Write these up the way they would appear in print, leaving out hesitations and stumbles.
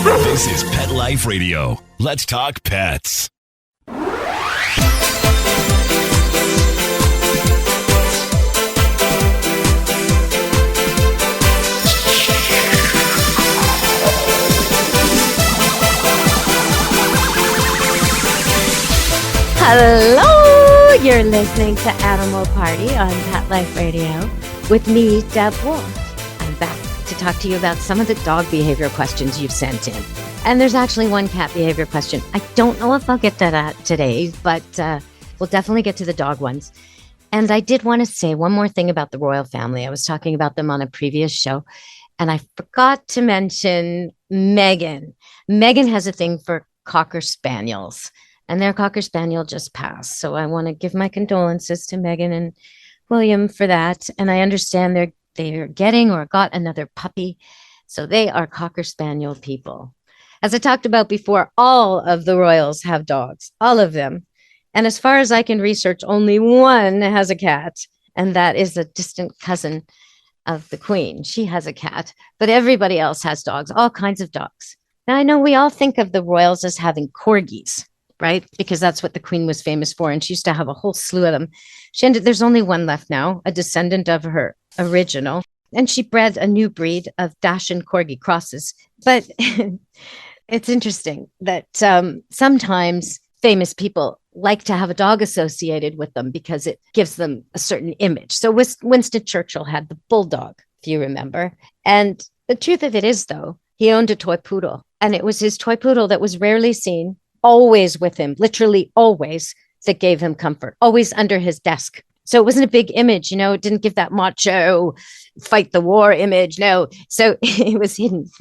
This is Pet Life Radio. Let's talk pets. Hello! You're listening to Animal Party on Pet Life Radio with me, Deb Wolfe. I'm back to talk to you about some of the dog behavior questions you've sent in. And there's actually one cat behavior question. I don't know if I'll get to that today, but we'll definitely get to the dog ones. And I did want to say one more thing about the royal family. I was talking about them on a previous show, and I forgot to mention Megan. Megan has a thing for Cocker Spaniels. And their Cocker Spaniel just passed. So I want to give my condolences to Megan and William for that. And I understand they're getting or got another puppy. So they are Cocker Spaniel people. As I talked about before, all of the royals have dogs, all of them. And as far as I can research, only one has a cat. And that is a distant cousin of the Queen. She has a cat, but everybody else has dogs, all kinds of dogs. Now, I know we all think of the royals as having corgis, right? Because that's what the Queen was famous for. And she used to have a whole slew of them. There's only one left now, a descendant of her original. And she bred a new breed of Dachshund Corgi crosses. But it's interesting that sometimes famous people like to have a dog associated with them because it gives them a certain image. So Winston Churchill had the bulldog, if you remember. And the truth of it is, though, he owned a toy poodle. And it was his toy poodle that was rarely seen, always with him, literally always, that gave him comfort, always under his desk. So it wasn't a big image, it didn't give that macho fight the war image. No. So it was hidden,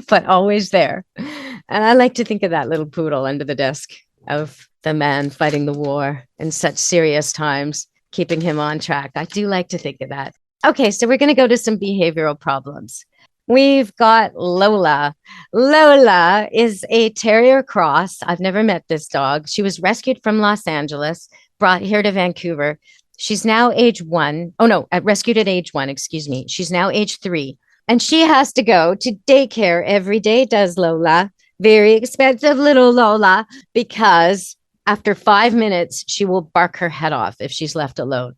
but always there. And I like to think of that little poodle under the desk of the man fighting the war in such serious times, keeping him on track. I do like to think of that. Okay, so we're going to go to some behavioral problems. We've got Lola. Lola is a terrier cross. I've never met this dog. She was rescued from Los Angeles, brought here to Vancouver. She's now age 1. Oh, no, rescued at age 1, excuse me. She's now age 3. And she has to go to daycare every day, does Lola. Very expensive little Lola, because after 5 minutes, she will bark her head off if she's left alone.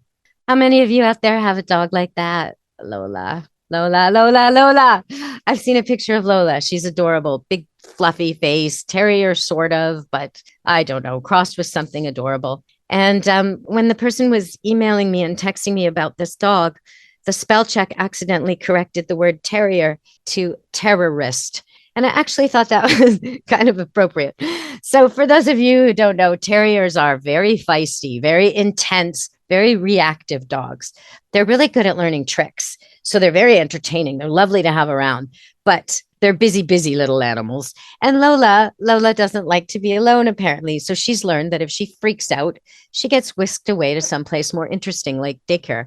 How many of you out there have a dog like that? Lola. Lola, Lola, Lola. I've seen a picture of Lola. She's adorable. Big, fluffy face, terrier sort of, but I don't know, crossed with something adorable. And when the person was emailing me and texting me about this dog, the spell check accidentally corrected the word terrier to terrorist. And I actually thought that was kind of appropriate. So for those of you who don't know, terriers are very feisty, very intense, very reactive dogs. They're really good at learning tricks. So they're very entertaining. They're lovely to have around, but they're busy little animals. And Lola doesn't like to be alone, apparently. So she's learned that if she freaks out, she gets whisked away to someplace more interesting, like daycare.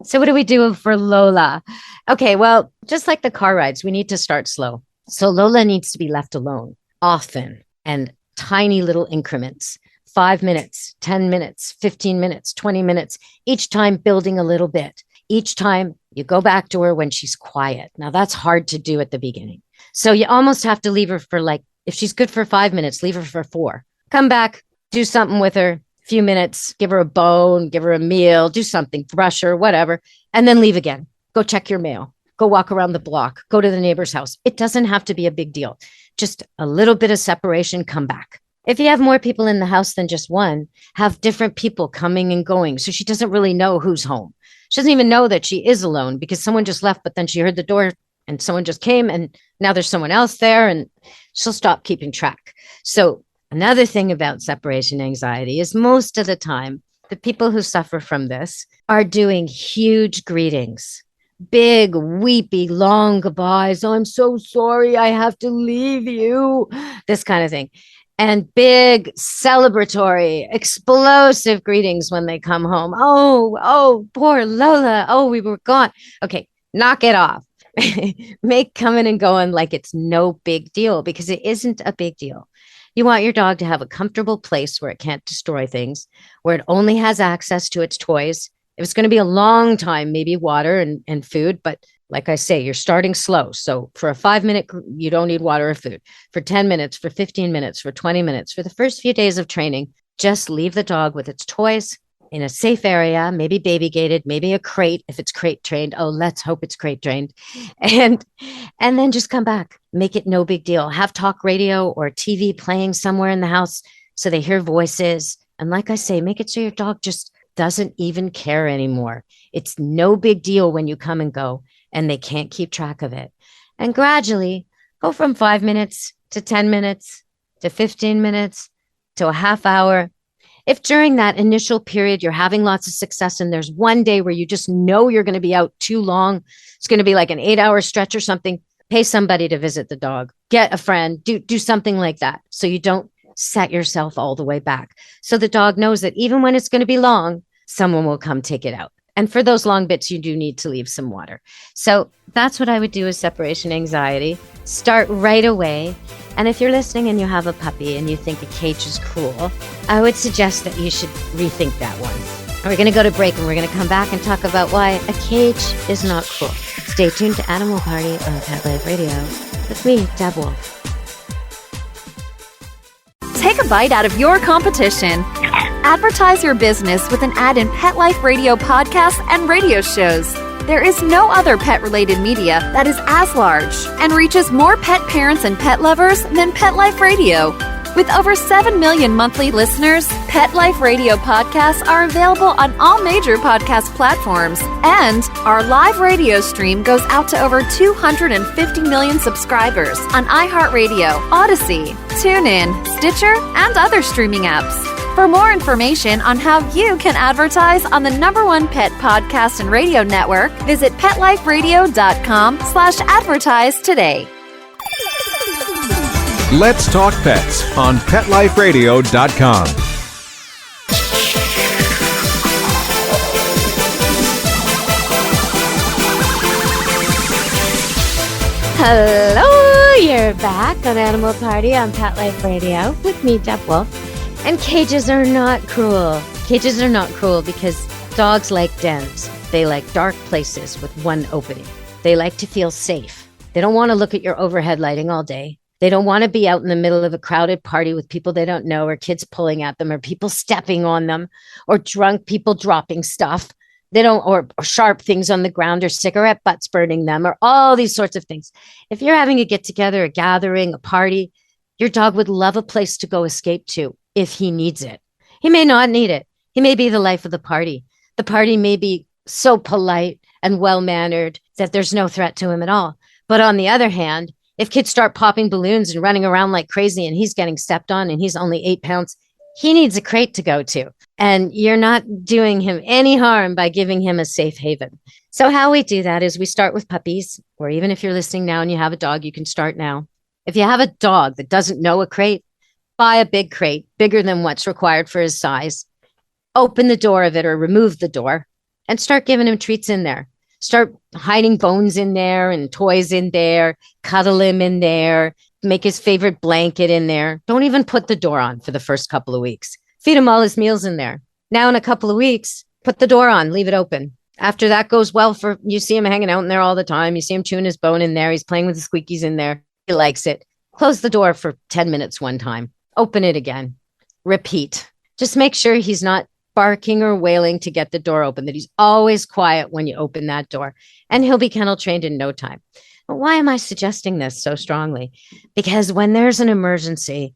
So what do we do for Lola? Okay, well, just like the car rides, we need to start slow. So Lola needs to be left alone often and tiny little increments. 5 minutes, 10 minutes, 15 minutes, 20 minutes, each time building a little bit. Each time you go back to her when she's quiet. Now that's hard to do at the beginning. So you almost have to leave her for if she's good for 5 minutes, leave her for 4. Come back, do something with her, few minutes, give her a bone, give her a meal, do something, brush her, whatever, and then leave again. Go check your mail. Go walk around the block, go to the neighbor's house. It doesn't have to be a big deal. Just a little bit of separation, come back. If you have more people in the house than just one, have different people coming and going. So she doesn't really know who's home. She doesn't even know that she is alone because someone just left, but then she heard the door and someone just came and now there's someone else there and she'll stop keeping track. So another thing about separation anxiety is most of the time, the people who suffer from this are doing huge greetings. Big, weepy, long goodbyes. Oh, I'm so sorry. I have to leave you. This kind of thing. And big, celebratory, explosive greetings when they come home. Oh, poor Lola. Oh, we were gone. Okay, knock it off. Make coming and going like it's no big deal, because it isn't a big deal. You want your dog to have a comfortable place where it can't destroy things, where it only has access to its toys. If it's going to be a long time, maybe water and food, but Like I say, you're starting slow. So for a 5 minute, you don't need water or food. For 10 minutes, for 15 minutes, for 20 minutes, for the first few days of training, just leave the dog with its toys in a safe area, maybe baby gated, maybe a crate if it's crate trained. Oh, let's hope it's crate trained. And and then just come back. Make it no big deal. Have talk radio or TV playing somewhere in the house so they hear voices. And like I say, make it so your dog just doesn't even care anymore. It's no big deal when you come and go and they can't keep track of it. And gradually go from 5 minutes to 10 minutes to 15 minutes to a half hour. If during that initial period you're having lots of success and there's one day where you just know you're going to be out too long, it's going to be like an 8-hour stretch or something, pay somebody to visit the dog, get a friend, do something like that so you don't set yourself all the way back. So the dog knows that even when it's going to be long, someone will come take it out. And for those long bits, you do need to leave some water. So that's what I would do with separation anxiety. Start right away. And if you're listening and you have a puppy and you think a cage is cruel, I would suggest that you should rethink that one. And we're going to go to break and we're going to come back and talk about why a cage is not cruel. Stay tuned to Animal Party on Pet Life Radio with me, Deb Wolfe. Take a bite out of your competition. Advertise your business with an ad in Pet Life Radio podcasts and radio shows. There is no other pet-related media that is as large and reaches more pet parents and pet lovers than Pet Life Radio. With over 7 million monthly listeners, Pet Life Radio podcasts are available on all major podcast platforms, and our live radio stream goes out to over 250 million subscribers on iHeartRadio, Odyssey, TuneIn, Stitcher, and other streaming apps. For more information on how you can advertise on the #1 pet podcast and radio network, visit PetLifeRadio.com/advertise today. Let's Talk Pets on PetLifeRadio.com. Hello, you're back on Animal Party on Pet Life Radio with me, Deb Wolfe. And cages are not cruel. Cages are not cruel because dogs like dens. They like dark places with one opening. They like to feel safe. They don't want to look at your overhead lighting all day. They don't want to be out in the middle of a crowded party with people they don't know, or kids pulling at them, or people stepping on them, or drunk people dropping stuff. They don't, or sharp things on the ground, or cigarette butts burning them, or all these sorts of things. If you're having a get together, a gathering, a party, your dog would love a place to go escape to if he needs it. He may not need it. He may be the life of the party. The party may be so polite and well-mannered that there's no threat to him at all. But on the other hand, if kids start popping balloons and running around like crazy and he's getting stepped on and he's only 8 pounds, he needs a crate to go to. And you're not doing him any harm by giving him a safe haven. So how we do that is we start with puppies, or even if you're listening now and you have a dog, you can start now. If you have a dog that doesn't know a crate, buy a big crate, bigger than what's required for his size. Open the door of it or remove the door and start giving him treats in there. Start hiding bones in there and toys in there, cuddle him in there, make his favorite blanket in there. Don't even put the door on for the first couple of weeks. Feed him all his meals in there. Now in a couple of weeks, put the door on, leave it open. After that goes well you see him hanging out in there all the time. You see him chewing his bone in there. He's playing with the squeakies in there. He likes it. Close the door for 10 minutes one time. Open it again. Repeat. Just make sure he's not barking or wailing to get the door open, that he's always quiet when you open that door, and he'll be kennel trained in no time. But why am I suggesting this so strongly? Because when there's an emergency,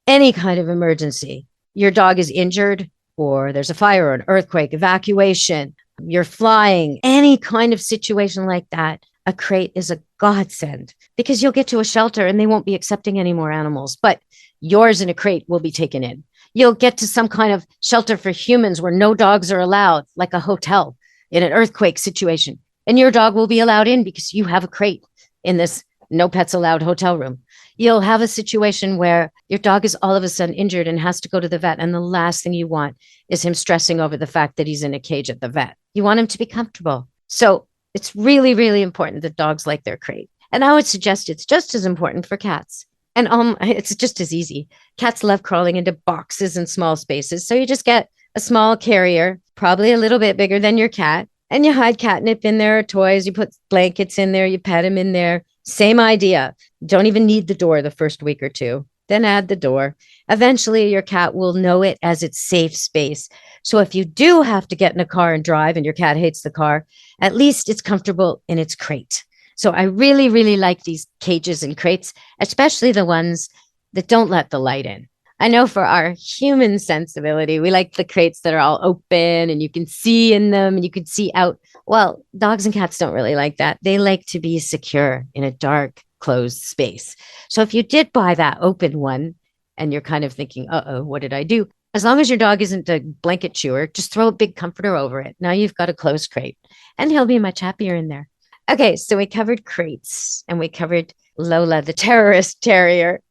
any kind of emergency, your dog is injured, or there's a fire or an earthquake, evacuation, you're flying, any kind of situation like that, a crate is a godsend, because you'll get to a shelter and they won't be accepting any more animals, but yours in a crate will be taken in. You'll get to some kind of shelter for humans where no dogs are allowed, like a hotel in an earthquake situation. And your dog will be allowed in because you have a crate in this no pets allowed hotel room. You'll have a situation where your dog is all of a sudden injured and has to go to the vet. And the last thing you want is him stressing over the fact that he's in a cage at the vet. You want him to be comfortable. So it's really, really important that dogs like their crate. And I would suggest it's just as important for cats. And it's just as easy. Cats love crawling into boxes and small spaces. So you just get a small carrier, probably a little bit bigger than your cat. And you hide catnip in there or toys. You put blankets in there. You pet him in there. Same idea. Don't even need the door the first week or two. Then add the door. Eventually, your cat will know it as its safe space. So if you do have to get in a car and drive and your cat hates the car, at least it's comfortable in its crate. So I really, really like these cages and crates, especially the ones that don't let the light in. I know for our human sensibility, we like the crates that are all open and you can see in them and you can see out. Well, dogs and cats don't really like that. They like to be secure in a dark, closed space. So if you did buy that open one and you're kind of thinking, uh-oh, what did I do? As long as your dog isn't a blanket chewer, just throw a big comforter over it. Now you've got a closed crate and he'll be much happier in there. Okay, so we covered crates and we covered Lola, the terrorist terrier.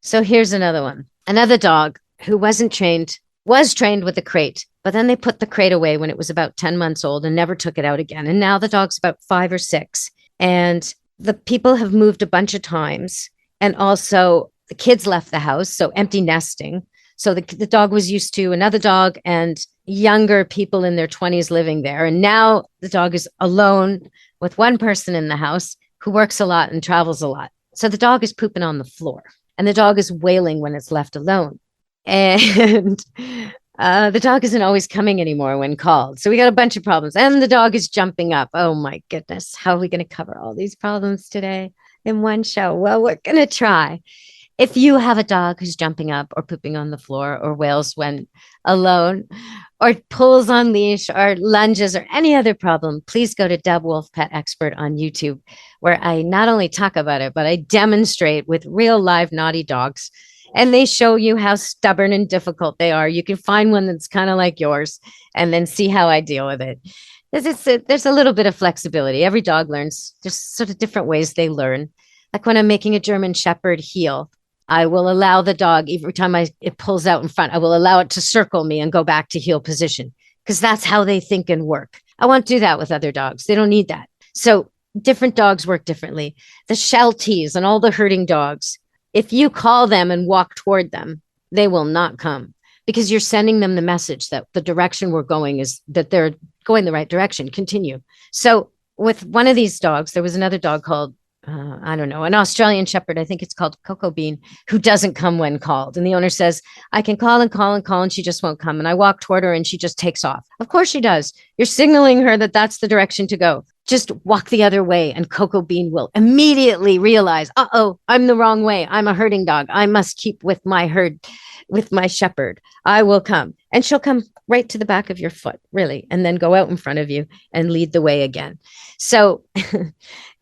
So here's another one. Another dog who was trained with a crate, but then they put the crate away when it was about 10 months old and never took it out again. And now the dog's about 5 or 6. And the people have moved a bunch of times. And also the kids left the house, so empty nesting. So the dog was used to another dog and younger people in their 20s living there. And now the dog is alone with one person in the house who works a lot and travels a lot. So the dog is pooping on the floor. And the dog is wailing when it's left alone. And the dog isn't always coming anymore when called. So we got a bunch of problems. And the dog is jumping up. Oh, my goodness. How are we going to cover all these problems today in one show? Well, we're going to try. If you have a dog who's jumping up or pooping on the floor or wails when alone or pulls on leash or lunges or any other problem, please go to Deb Wolfe Pet Expert on YouTube, where I not only talk about it, but I demonstrate with real live naughty dogs. And they show you how stubborn and difficult they are. You can find one that's kind of like yours and then see how I deal with it. There's a little bit of flexibility. Every dog learns. There's sort of different ways they learn. Like when I'm making a German Shepherd heel, I will allow the dog, every time it pulls out in front, I will allow it to circle me and go back to heel position because that's how they think and work. I won't do that with other dogs. They don't need that. So different dogs work differently. The Shelties and all the herding dogs, if you call them and walk toward them, they will not come because you're sending them the message that the direction we're going is that they're going the right direction. Continue. So with one of these dogs, there was another dog called I don't know, an Australian Shepherd, I think it's called Cocoa Bean, who doesn't come when called. And the owner says, I can call and call and call, and she just won't come. And I walk toward her and she just takes off. Of course she does. You're signaling her that that's the direction to go. Just walk the other way and Cocoa Bean will immediately realize, uh-oh, I'm the wrong way. I'm a herding dog. I must keep with my herd, with my shepherd. I will come. And she'll come right to the back of your foot, really, and then go out in front of you and lead the way again. So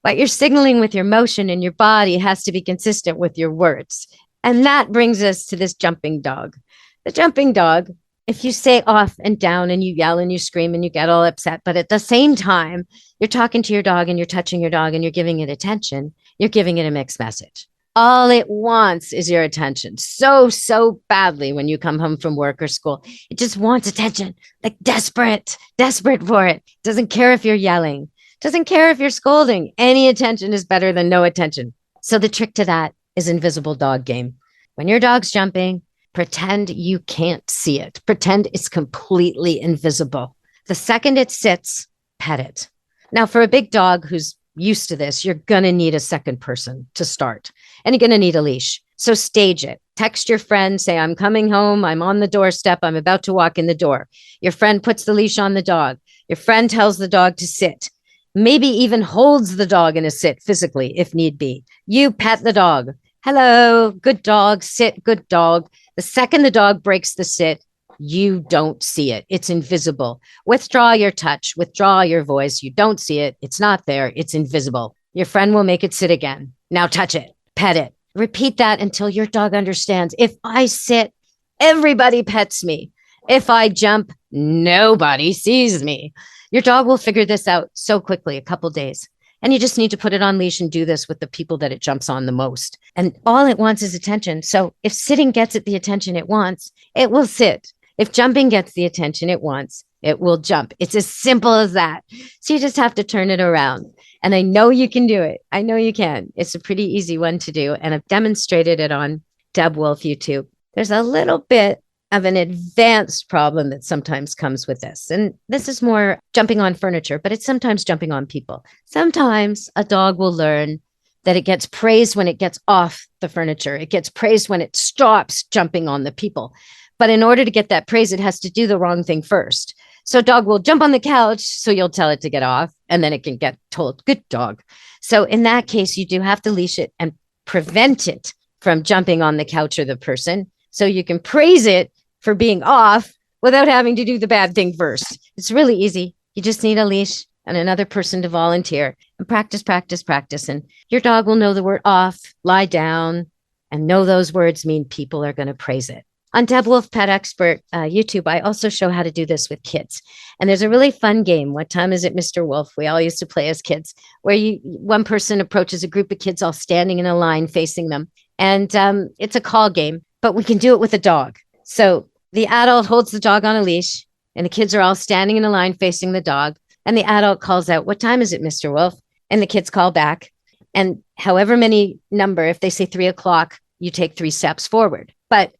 what you're signaling with your motion and your body has to be consistent with your words. And that brings us to this jumping dog. The jumping dog, if you say off and down and you yell and you scream and you get all upset, but at the same time, you're talking to your dog and you're touching your dog and you're giving it attention, you're giving it a mixed message. All it wants is your attention so badly when you come home from work or school. It just wants attention, like desperate for it. Doesn't care if you're yelling. Doesn't care if you're scolding. Any attention is better than no attention. So the trick to that is invisible dog game. When your dog's jumping, pretend you can't see it. Pretend it's completely invisible. The second it sits, pet it. Now, for a big dog who's used to this, you're going to need a second person to start. And you're going to need a leash. So stage it. Text your friend, say, I'm coming home. I'm on the doorstep. I'm about to walk in the door. Your friend puts the leash on the dog. Your friend tells the dog to sit. Maybe even holds the dog in a sit physically, if need be. You pet the dog. Hello, good dog, sit, good dog. The second the dog breaks the sit, you don't see it. It's invisible. Withdraw your touch, withdraw your voice. You don't see it. It's not there. It's invisible. Your friend will make it sit again. Now touch it, pet it. Repeat that until your dog understands. If I sit, everybody pets me. If I jump, nobody sees me. Your dog will figure this out so quickly, a couple days. And you just need to put it on leash and do this with the people that it jumps on the most. And all it wants is attention. So if sitting gets it the attention it wants, it will sit. If jumping gets the attention it wants, it will jump. It's as simple as that. So you just have to turn it around. And I know you can do it. I know you can. It's a pretty easy one to do. And I've demonstrated it on Deb Wolfe YouTube. There's a little bit of an advanced problem that sometimes comes with this. And this is more jumping on furniture, but it's sometimes jumping on people. Sometimes a dog will learn that it gets praised when it gets off the furniture. It gets praised when it stops jumping on the people. But in order to get that praise, it has to do the wrong thing first. So dog will jump on the couch, so you'll tell it to get off, and then it can get told, good dog. So in that case, you do have to leash it and prevent it from jumping on the couch or the person. So you can praise it for being off without having to do the bad thing first. It's really easy. You just need a leash and another person to volunteer and practice, practice, practice. And your dog will know the word off, lie down, and know those words mean people are going to praise it. On Deb Wolfe Pet Expert YouTube, I also show how to do this with kids. And there's a really fun game. What time is it, Mr. Wolf? We all used to play as kids, where one person approaches a group of kids all standing in a line facing them. And it's a call game, but we can do it with a dog. So the adult holds the dog on a leash, and the kids are all standing in a line facing the dog. And the adult calls out, what time is it, Mr. Wolf? And the kids call back. And however many number, if they say 3:00, you take 3 steps forward. But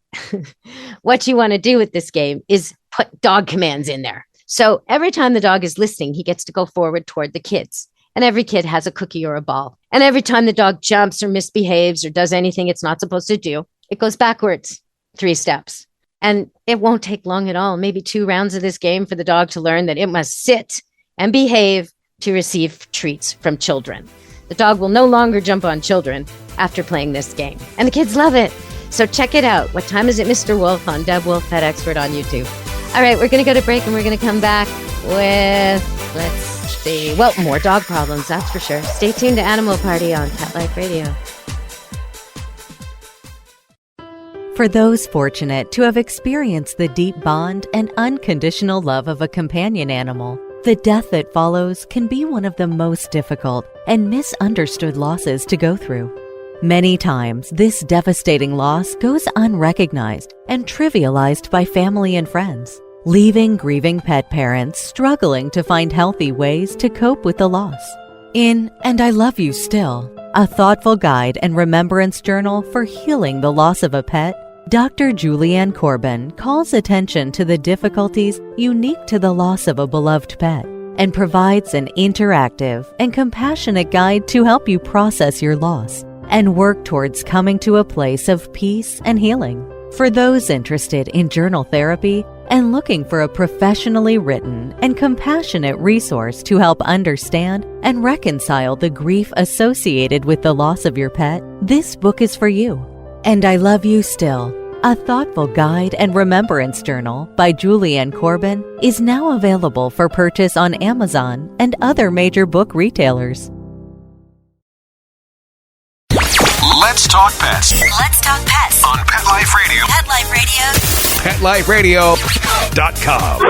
what you want to do with this game is put dog commands in there. So every time the dog is listening, he gets to go forward toward the kids. And every kid has a cookie or a ball. And every time the dog jumps or misbehaves or does anything it's not supposed to do, it goes backwards 3 steps. And it won't take long at all, maybe 2 rounds of this game for the dog to learn that it must sit and behave to receive treats from children. The dog will no longer jump on children after playing this game. And the kids love it. So check it out. What time is it, Mr. Wolf, on Deb Wolfe Pet Expert on YouTube. All right, we're going to go to break and we're going to come back with, let's see, well, more dog problems, that's for sure. Stay tuned to Animal Party on Pet Life Radio. For those fortunate to have experienced the deep bond and unconditional love of a companion animal, the death that follows can be one of the most difficult and misunderstood losses to go through. Many times, this devastating loss goes unrecognized and trivialized by family and friends, leaving grieving pet parents struggling to find healthy ways to cope with the loss. In And I Love You Still, a thoughtful guide and remembrance journal for healing the loss of a pet, Dr. Julianne Corbin calls attention to the difficulties unique to the loss of a beloved pet and provides an interactive and compassionate guide to help you process your loss and work towards coming to a place of peace and healing. For those interested in journal therapy and looking for a professionally written and compassionate resource to help understand and reconcile the grief associated with the loss of your pet, this book is for you. And I Love You Still, a thoughtful guide and remembrance journal by Julianne Corbin, is now available for purchase on Amazon and other major book retailers. Let's talk pets Let's talk pets on Pet Life Radio. Pet Life Radio. PetLifeRadio.com.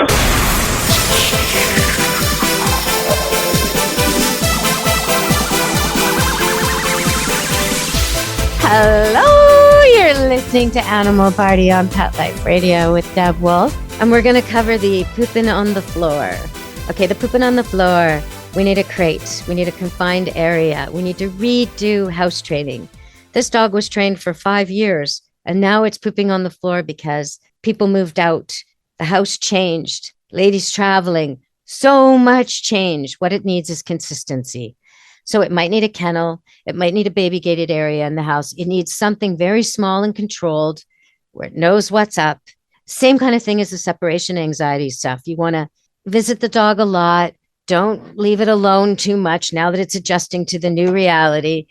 Hello, you're listening to Animal Party on Pet Life Radio with Deb Wolfe, and we're going to cover the pooping on the floor. Okay, the pooping on the floor. We need a crate. We need a confined area. We need to redo house training. This dog was trained for 5 years, and now it's pooping on the floor because people moved out. The house changed. Ladies traveling. So much change. What it needs is consistency. So it might need a kennel. It might need a baby gated area in the house. It needs something very small and controlled where it knows what's up. Same kind of thing as the separation anxiety stuff. You want to visit the dog a lot. Don't leave it alone too much now that it's adjusting to the new reality.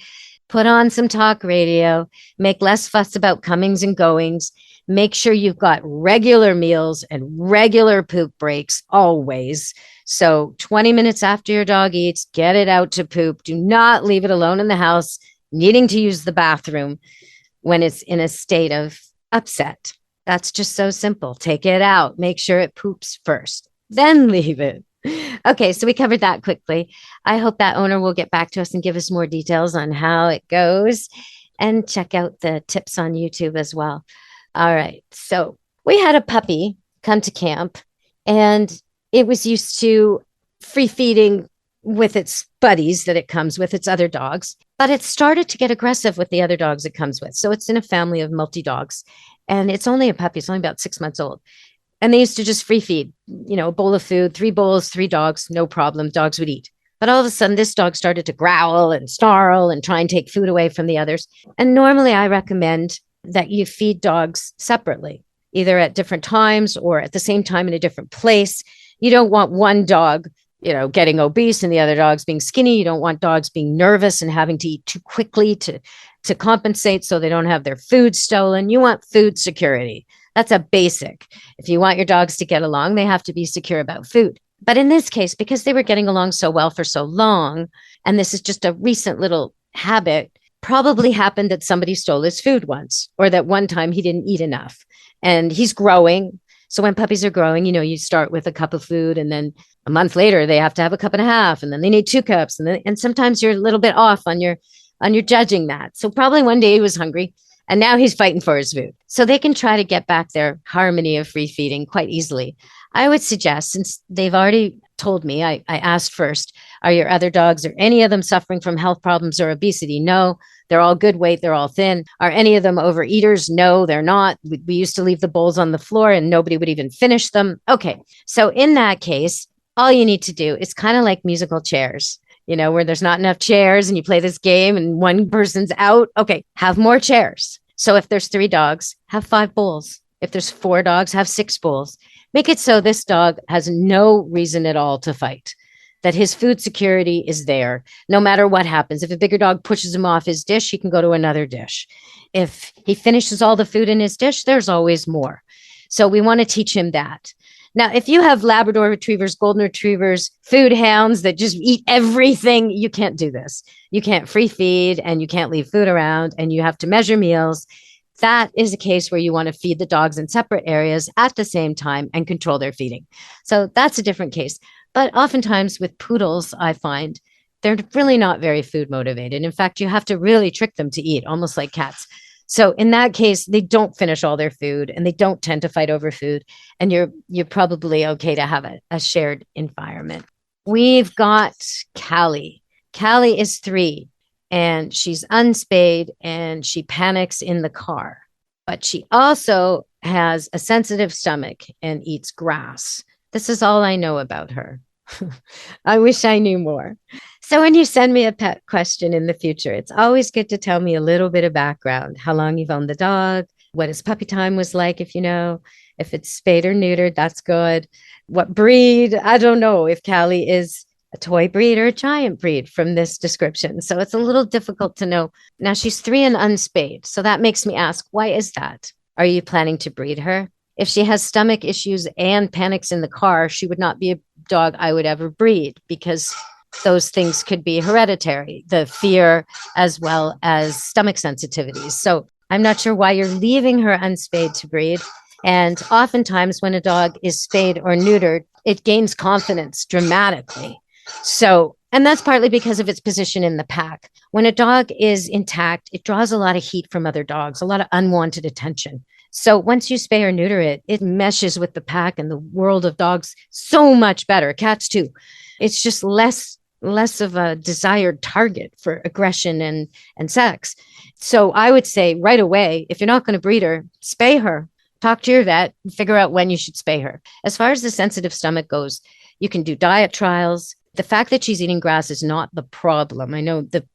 Put on some talk radio, make less fuss about comings and goings, make sure you've got regular meals and regular poop breaks always. So 20 minutes after your dog eats, get it out to poop. Do not leave it alone in the house, needing to use the bathroom when it's in a state of upset. That's just so simple. Take it out, make sure it poops first, then leave it. Okay, so we covered that quickly. I hope that owner will get back to us and give us more details on how it goes, and check out the tips on YouTube as well. All right, so we had a puppy come to camp, and it was used to free feeding with its buddies that it comes with, its other dogs, but it started to get aggressive with the other dogs it comes with. So it's in a family of multi-dogs. And it's only a puppy. It's only about 6 months old. And they used to just free feed, a bowl of food, 3 bowls, 3 dogs, no problem. Dogs would eat. But all of a sudden, this dog started to growl and snarl and try and take food away from the others. And normally I recommend that you feed dogs separately, either at different times or at the same time in a different place. You don't want one dog, getting obese and the other dogs being skinny. You don't want dogs being nervous and having to eat too quickly to compensate so they don't have their food stolen. You want food security. That's a basic. If you want your dogs to get along, they have to be secure about food. But in this case, because they were getting along so well for so long, and this is just a recent little habit, probably happened that somebody stole his food once, or that one time he didn't eat enough. And he's growing. So when puppies are growing, you start with a cup of food, and then a month later they have to have a cup and a half, and then they need 2 cups. And sometimes you're a little bit off on your judging that. So probably one day he was hungry, and now he's fighting for his food. So they can try to get back their harmony of free feeding quite easily. I would suggest, since they've already told me, I asked first, are your other dogs or any of them suffering from health problems or obesity? No, they're all good weight. They're all thin. Are any of them overeaters? No, they're not. We used to leave the bowls on the floor and nobody would even finish them. Okay. So in that case, all you need to do is kind of like musical chairs, where there's not enough chairs and you play this game and one person's out. Okay. Have more chairs. So if there's 3 dogs, have 5 bowls. If there's 4 dogs, have 6 bowls. Make it so this dog has no reason at all to fight, that his food security is there no matter what happens. If a bigger dog pushes him off his dish, he can go to another dish. If he finishes all the food in his dish, there's always more. So we want to teach him that. Now, if you have Labrador retrievers, golden retrievers, food hounds that just eat everything, you can't do this. You can't free feed and you can't leave food around and you have to measure meals. That is a case where you want to feed the dogs in separate areas at the same time and control their feeding. So that's a different case. But oftentimes with poodles, I find they're really not very food motivated. In fact, you have to really trick them to eat, almost like cats. So in that case, they don't finish all their food and they don't tend to fight over food. And you're probably okay to have a shared environment. We've got Callie. Callie is 3. And she's unspayed and she panics in the car. But she also has a sensitive stomach and eats grass. This is all I know about her. I wish I knew more. So when you send me a pet question in the future, it's always good to tell me a little bit of background, how long you've owned the dog, what his puppy time was like, if it's spayed or neutered, that's good. What breed? I don't know if Callie is a toy breed or a giant breed from this description. So it's a little difficult to know. Now she's 3 and unspayed. So that makes me ask, why is that? Are you planning to breed her? If she has stomach issues and panics in the car, she would not be a dog I would ever breed because those things could be hereditary, the fear as well as stomach sensitivities. So I'm not sure why you're leaving her unspayed to breed. And oftentimes when a dog is spayed or neutered, it gains confidence dramatically. So, and that's partly because of its position in the pack. When a dog is intact, it draws a lot of heat from other dogs, a lot of unwanted attention. So once you spay or neuter it, it meshes with the pack and the world of dogs so much better. Cats too. It's just less of a desired target for aggression and sex. So I would say right away, if you're not going to breed her, spay her. Talk to your vet and figure out when you should spay her. As far as the sensitive stomach goes, you can do diet trials. The fact that she's eating grass is not the problem. I know the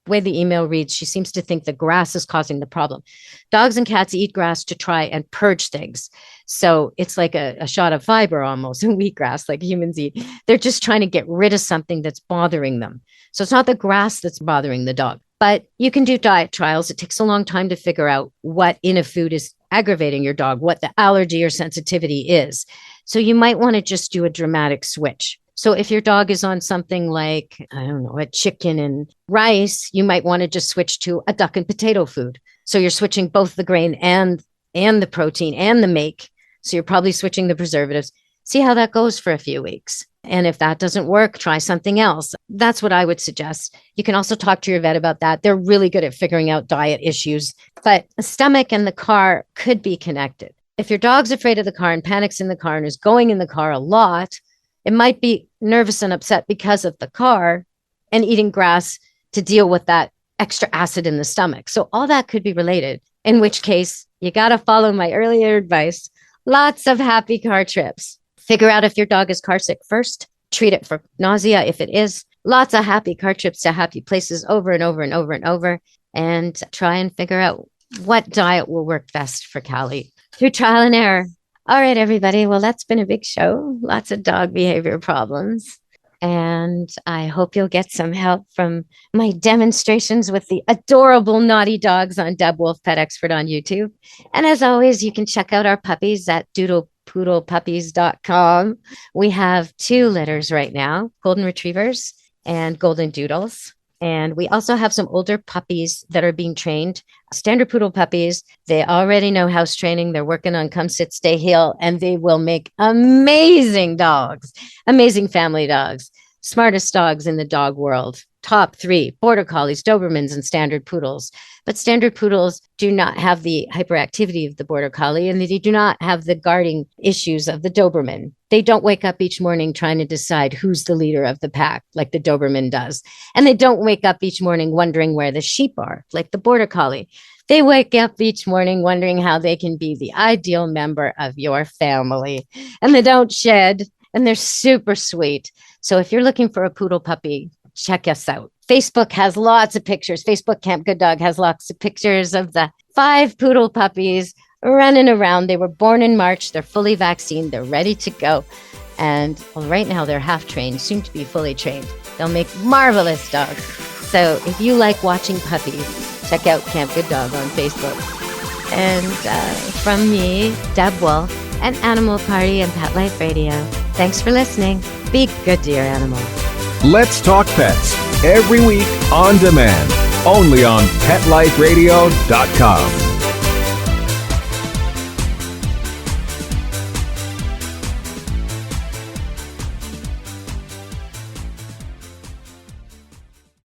way the email reads, she seems to think the grass is causing the problem. Dogs and cats eat grass to try and purge things. So it's like a shot of fiber almost, and wheatgrass like humans eat. They're just trying to get rid of something that's bothering them. So it's not the grass that's bothering the dog. But you can do diet trials. It takes a long time to figure out what in a food is aggravating your dog, what the allergy or sensitivity is. So you might want to just do a dramatic switch. So if your dog is on something like, I don't know, a chicken and rice, you might want to just switch to a duck and potato food. So you're switching both the grain and the protein and the make. So you're probably switching the preservatives. See how that goes for a few weeks. And if that doesn't work, try something else. That's what I would suggest. You can also talk to your vet about that. They're really good at figuring out diet issues, but the stomach and the car could be connected. If your dog's afraid of the car and panics in the car and is going in the car a lot, it might be nervous and upset because of the car and eating grass to deal with that extra acid in the stomach. So all that could be related. in which case you got to follow my earlier advice. Lots of happy car trips. Figure out if your dog is car sick first. Treat it for nausea if it is. Lots of happy car trips to happy places over and over and over and over. And try and figure out what diet will work best for Callie through trial and error. All right, everybody. Well, that's been a big show. Lots of dog behavior problems. And I hope you'll get some help from my demonstrations with the adorable naughty dogs on Deb Wolfe Pet Expert on YouTube. And as always, you can check out our puppies at doodlepoodlepuppies.com. We have 2 litters right now, golden retrievers and golden doodles. And we also have some older puppies that are being trained, standard poodle puppies. They already know house training. They're working on come, sit, stay, heel, and they will make amazing dogs, amazing family dogs, smartest dogs in the dog world. Top 3, border collies, Dobermans, and standard poodles. But standard poodles do not have the hyperactivity of the border collie, and they do not have the guarding issues of the Doberman. They don't wake up each morning trying to decide who's the leader of the pack like the Doberman does. And they don't wake up each morning wondering where the sheep are like the border collie. They wake up each morning wondering how they can be the ideal member of your family. And they don't shed, and they're super sweet. So if you're looking for a poodle puppy, check us out. Facebook has lots of pictures. Facebook Camp Good Dog has lots of pictures of the 5 poodle puppies running around. They were born in March. They're fully vaccinated. They're ready to go. And right now they're half trained, soon to be fully trained. They'll make marvelous dogs. So if you like watching puppies, check out Camp Good Dog on Facebook. And from me, Deb Wolfe, and Animal Party and Pet Life Radio, thanks for listening. Be good to your animal. Let's Talk Pets, every week on demand, only on PetLifeRadio.com.